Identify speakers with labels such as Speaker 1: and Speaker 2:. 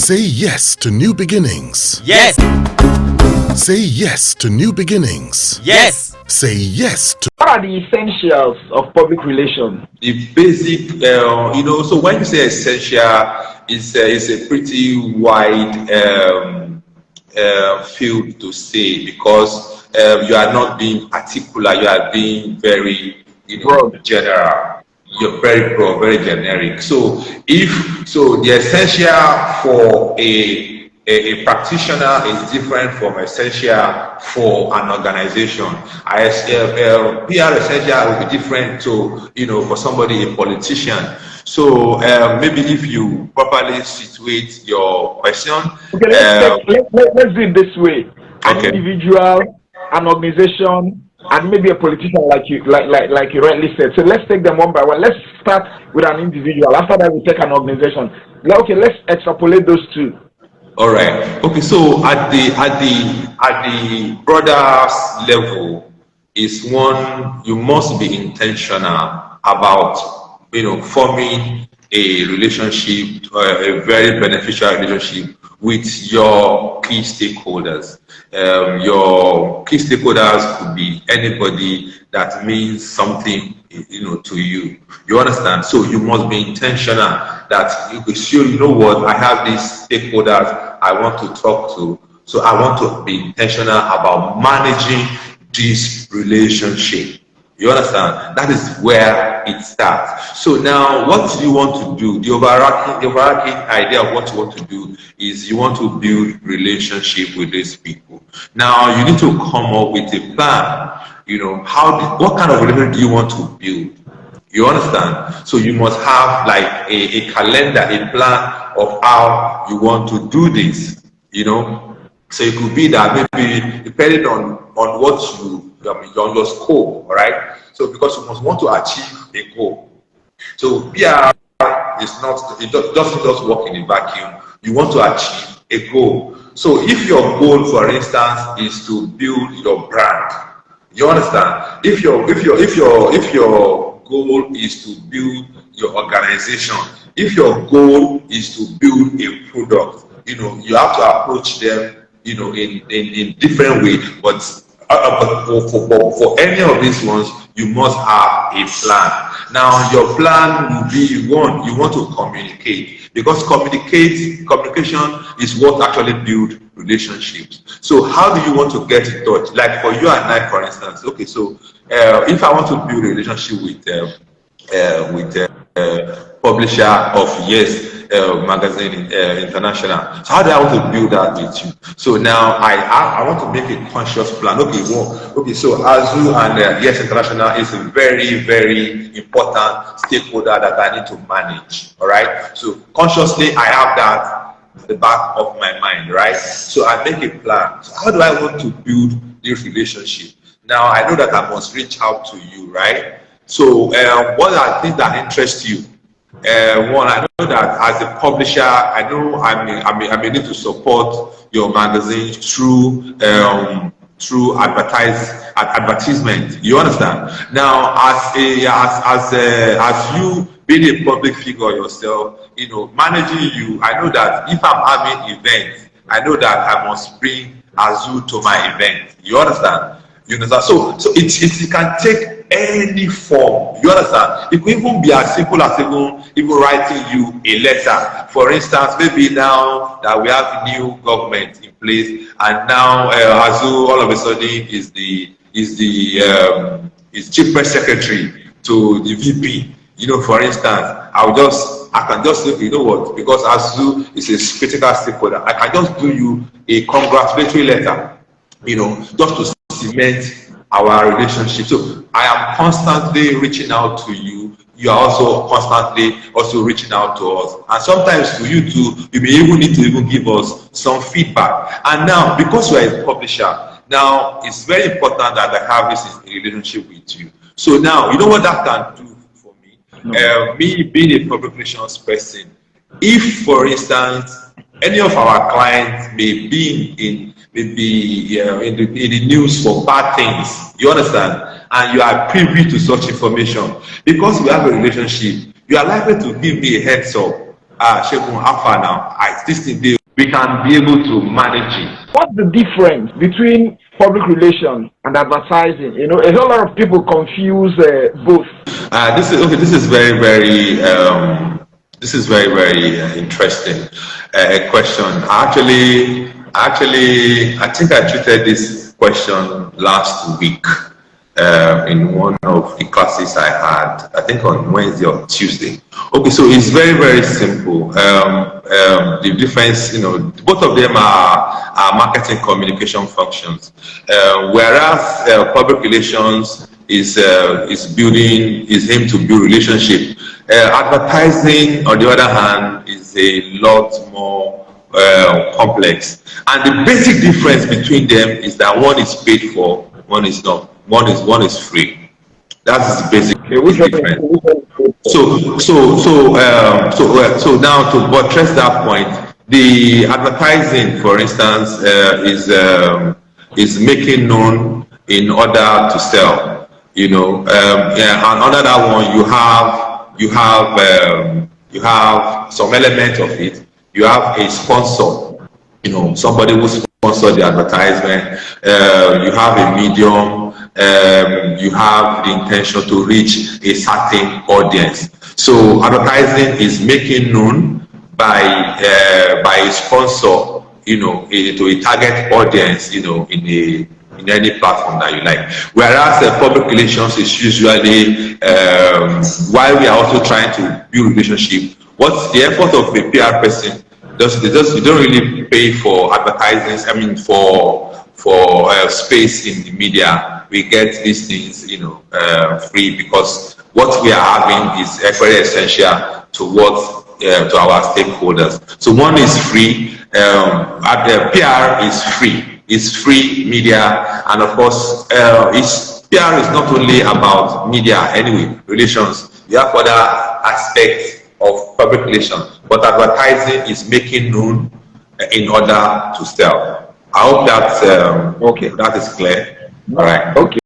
Speaker 1: Say yes to new beginnings.
Speaker 2: Yes.
Speaker 1: Say yes to new beginnings.
Speaker 2: Yes.
Speaker 1: Say yes to.
Speaker 3: What are the essentials of public relations?
Speaker 4: The basic, so when you say essential, it's a pretty wide field to say, because you are not being particular, you are being very, general. You're very broad, very generic. So the essential for a practitioner is different from essential for an organization. PR essential will be different to, for somebody, a politician. So maybe if you properly situate your question.
Speaker 3: Okay, let's do it this way. An individual, an organization, and maybe a politician, like you rightly said. So let's take them one by one. Let's start with an individual. After that, we take an organization. Okay, let's extrapolate those two.
Speaker 4: All right. Okay. So at the broader level, is one, you must be intentional about forming a relationship, a very beneficial relationship with your key stakeholders. Your key stakeholders could be anybody that means something, to you. You understand? So you must be intentional that you could show, I have these stakeholders I want to talk to. So I want to be intentional about managing this relationship. You understand? That is where it starts. So now, what do you want to do? The overarching idea of what you want to do is you want to build relationship with these people. Now, you need to come up with a plan. What kind of relationship do you want to build? You understand? So you must have like a calendar, a plan of how you want to do this. So it could be that maybe depending on what on your scope, all right? So because you must want to achieve a goal. So PR is not, it doesn't just work in a vacuum. You want to achieve a goal. So if your goal, for instance, is to build your brand, you understand? If your goal is to build your organization, if your goal is to build a product, you have to approach them, in different ways. But for any of these ones, you must have a plan. Now, your plan will be one, you want to communicate, because communication is what actually builds relationships. So how do you want to get in touch? Like for you and I, for instance. Okay, so if I want to build a relationship with publisher of Yes Magazine International. So how do I want to build that with you? So now I want to make a conscious plan. Okay, so Azu and Yes International is a very, very important stakeholder that I need to manage. All right. So consciously I have that at the back of my mind, right? So I make a plan. So how do I want to build this relationship? Now I know that I must reach out to you, right? So what are things that interest you? One, I know that as a publisher, I know I may need to support your magazine through advertisement. You understand? Now, as you being a public figure yourself, managing you, I know that if I'm having events, I know that I must bring Azu to my event. You understand? So it can take any form. You understand? It could even be as simple as even writing you a letter. For instance, maybe now that we have new government in place, and now Azu all of a sudden is chief press secretary to the VP. For instance, I can just say, because Azu is a critical stakeholder, I can just do you a congratulatory letter, just to cement our relationship. So I am constantly reaching out to you. You are also constantly reaching out to us. And sometimes to you too, you may even need to give us some feedback. And now, because you are a publisher, now it's very important that I have this relationship with you. So now, you know what that can do for me? Me being a public relations person, if, for instance, any of our clients may be in the news for bad things, you understand, and you are privy to such information, because we have a relationship, you are likely to give me a heads up Segun, how far now? This thing, we can be able to manage it.
Speaker 3: What's the difference between public relations and advertising? You know, a whole lot of people confuse both.
Speaker 4: This is very, very interesting question. Actually, I think I treated this question last week in one of the classes I had, I think on Wednesday or Tuesday. Okay, so it's very, very simple. The difference, you know, both of them are marketing communication functions. Whereas public relations is aimed to build relationship. Advertising, on the other hand, is a lot more complex. And the basic difference between them is that one is paid for, one is not. One is free. That's the basic difference. So now to buttress that point, the advertising, for instance, is making known in order to sell. You know, and under that one, you have some element of it. You have a sponsor. You know, somebody who sponsors the advertisement. You have a medium. You have the intention to reach a certain audience. So advertising is making known by a sponsor, you know, to a target audience, you know, in any platform that you like. Whereas public relations is usually, while we are also trying to build relationship, what's the effort of a PR person? You don't really pay for advertising. I mean, for space in the media. We get these things, you know, free, because what we are having is very essential to to our stakeholders. So one is free. The PR is free. It's free media, and of course, PR is not only about media anyway. Relations. You have other aspects of public relations, but advertising is making known in order to sell. I hope that that is clear. All right.
Speaker 3: Okay.